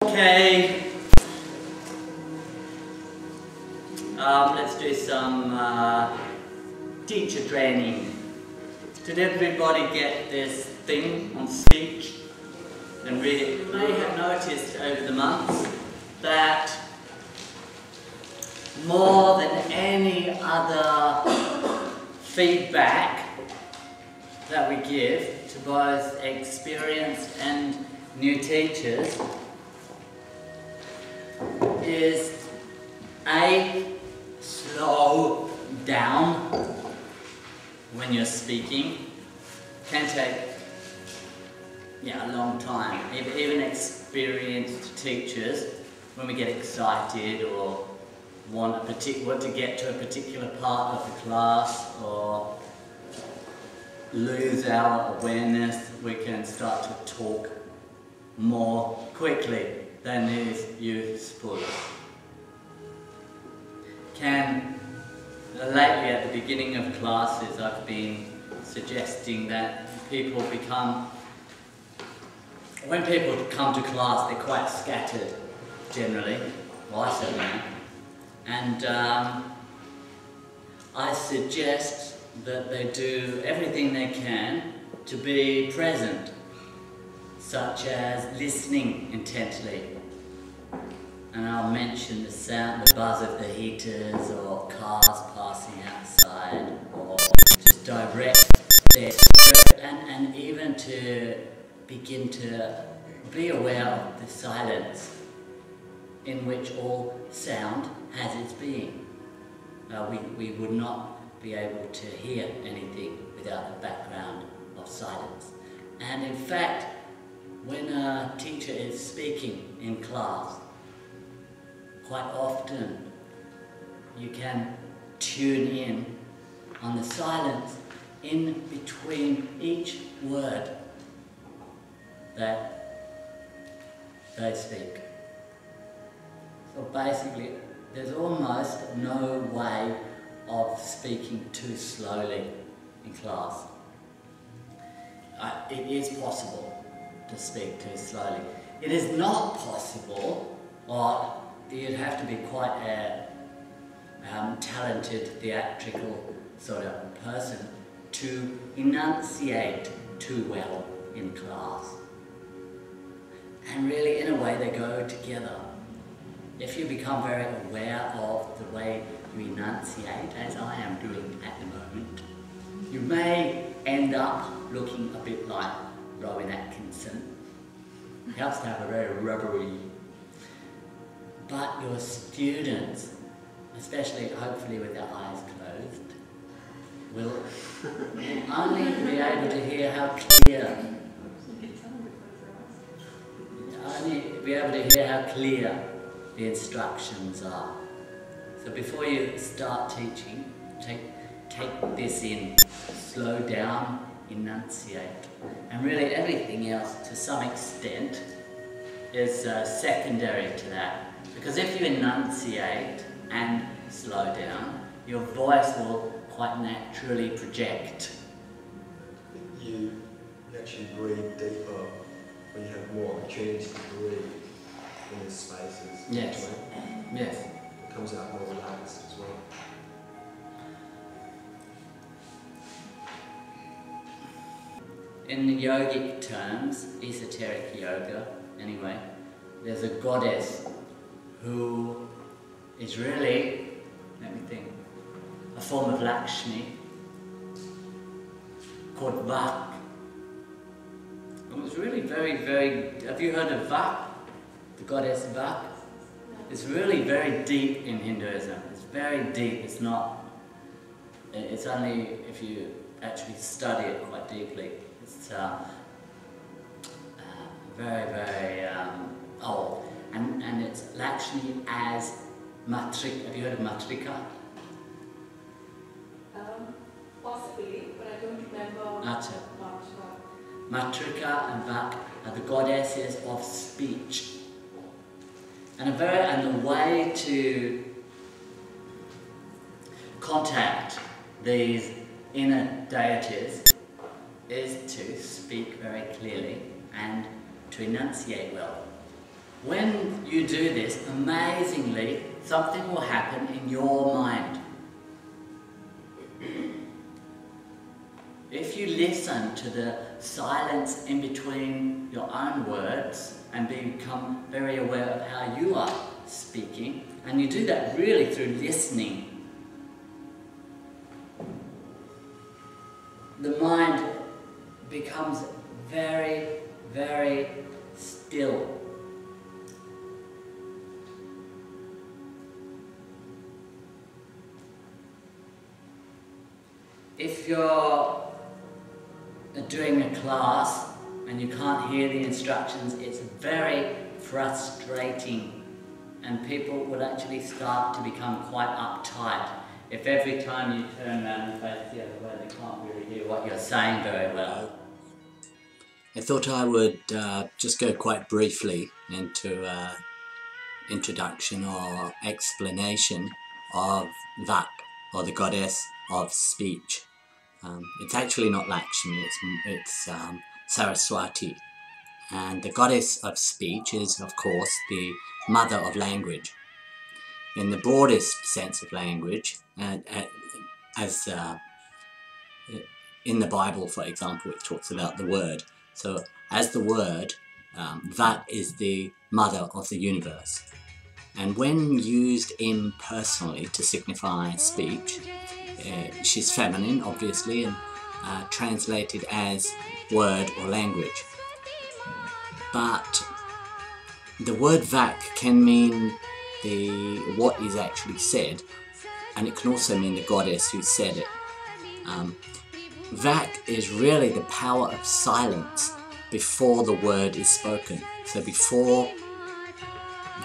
Okay, let's do some teacher training. Did everybody get this thing on speech and read it? You may have noticed over the months that more than any other feedback that we give to both experienced and new teachers is slow down when you're speaking. Can take a long time. Even experienced teachers, when we get excited or want to get to a particular part of the class or lose our awareness, we can start to talk more quickly than is useful. Lately at the beginning of classes I've been suggesting that when people come to class, they're quite scattered generally. Well, I certainly am. And I suggest that they do everything they can to be present, such as listening intently. And I'll mention the sound, the buzz of the heaters, or cars passing outside, or just direct their spirit, and even to begin to be aware of the silence in which all sound has its being. We would not be able to hear anything without the background of silence. And in fact, when a teacher is speaking in class, quite often you can tune in on the silence in between each word that they speak. So basically, there's almost no way of speaking too slowly in class. It is possible to speak too slowly. It is not possible, or you'd have to be quite a talented theatrical sort of person to enunciate too well in class. And really, in a way, they go together. If you become very aware of the way you enunciate, as I am doing at the moment, you may end up looking a bit like Rowan Atkinson. It helps to have a very rubbery. But your students, especially hopefully with their eyes closed, will only be able to hear how clear the instructions are. So before you start teaching, take this in, slow down, enunciate, and really everything else to some extent is secondary to that. Because if you enunciate and slow down, your voice will quite naturally project. You actually breathe deeper when you have more opportunity to breathe in the spaces. Yes. Yes. It comes out more relaxed as well. In yogic terms, esoteric yoga anyway, there's a goddess who is really, let me think, a form of Lakshmi called Vak. It was really very, very, have you heard of Vak? The goddess Vak? It's really very deep in Hinduism. It's very deep. It's only if you actually study it quite deeply. It's very, very old. And it's Lakshmi as Matrika. Have you heard of Matrika? Possibly, but I don't remember That's it. much. Matrika and Vak are the goddesses of speech. And the way to contact these inner deities is to speak very clearly and to enunciate well. When you do this, amazingly, something will happen in your mind. If you listen to the silence in between your own words and become very aware of how you are speaking, and you do that really through listening, the mind becomes very, very still. If you're doing a class and you can't hear the instructions, it's very frustrating, and people will actually start to become quite uptight. If every time you turn around and face the other way, they can't really hear what you're saying very well. I thought I would just go quite briefly into introduction or explanation of Vak, or the goddess of speech. It's actually not Lakshmi, it's Saraswati. And the goddess of speech is, of course, the mother of language. In the broadest sense of language, as in the Bible, for example, it talks about the word. So, as the word, Vak is the mother of the universe. And when used impersonally to signify speech, she's feminine, obviously, and translated as word or language. But the word Vak can mean what is actually said, and it can also mean the goddess who said it. Vak is really the power of silence before the word is spoken. So before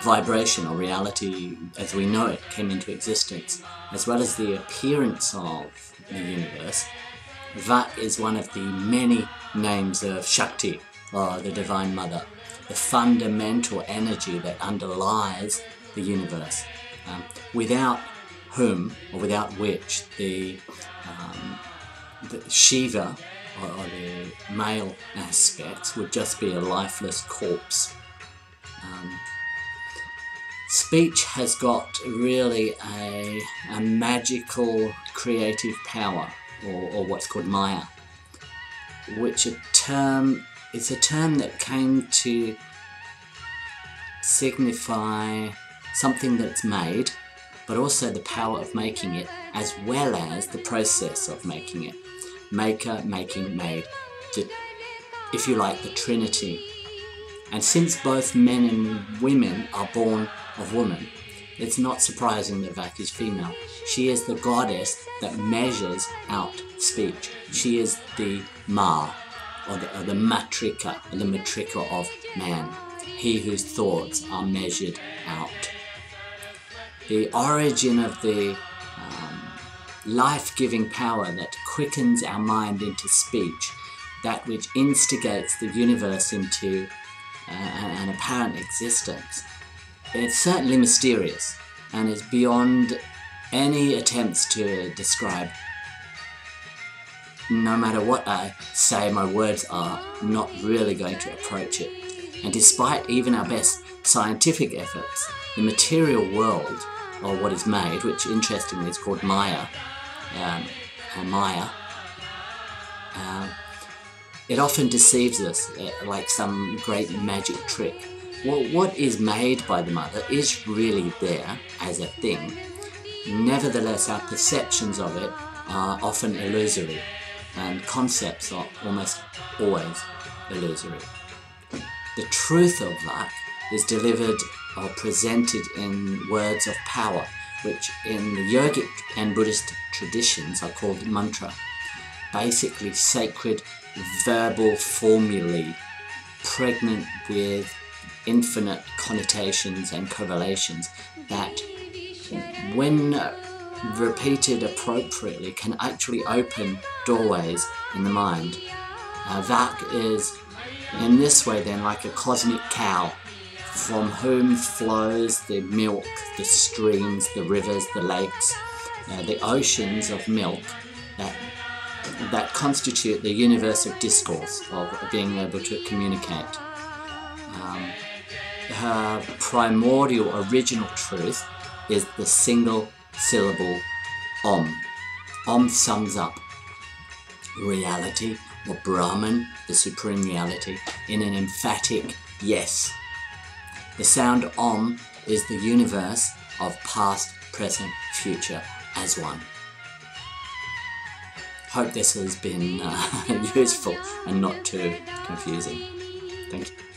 vibration or reality as we know it came into existence, as well as the appearance of the universe, Vak is one of the many names of Shakti, or the Divine Mother, the fundamental energy that underlies the universe, without whom, or without which, the Shiva, or the male aspects, would just be a lifeless corpse. Speech has got really a magical creative power, or what's called Maya, which it's a term that came to signify something that's made, but also the power of making it, as well as the process of making it. Maker, making, made. If you like, the Trinity. And since both men and women are born of woman, it's not surprising that Vak is female. She is the goddess that measures out speech. She is the Ma, or the Matrika, or the Matrika of man, he whose thoughts are measured out. The origin of the life-giving power that quickens our mind into speech, that which instigates the universe into an apparent existence, it's certainly mysterious and is beyond any attempts to describe. No matter what I say, my words are not really going to approach it. And despite even our best scientific efforts, the material world, or what is made, which interestingly is called Maya, it often deceives us like some great magic trick. What is made by the mother is really there as a thing. Nevertheless, our perceptions of it are often illusory, and concepts are almost always illusory. The truth of that is delivered or presented in words of power, which in the yogic and Buddhist traditions are called mantra. Basically sacred verbal formulae, pregnant with infinite connotations and correlations that, when repeated appropriately, can actually open doorways in the mind. Vak is in this way then like a cosmic cow from whom flows the milk, the streams, the rivers, the lakes, the oceans of milk that constitute the universe of discourse, of being able to communicate. her primordial original truth is the single syllable Om. Om sums up reality, or Brahman, the supreme reality, in an emphatic yes. The sound Om is the universe of past, present, future as one. Hope this has been useful and not too confusing. Thank you.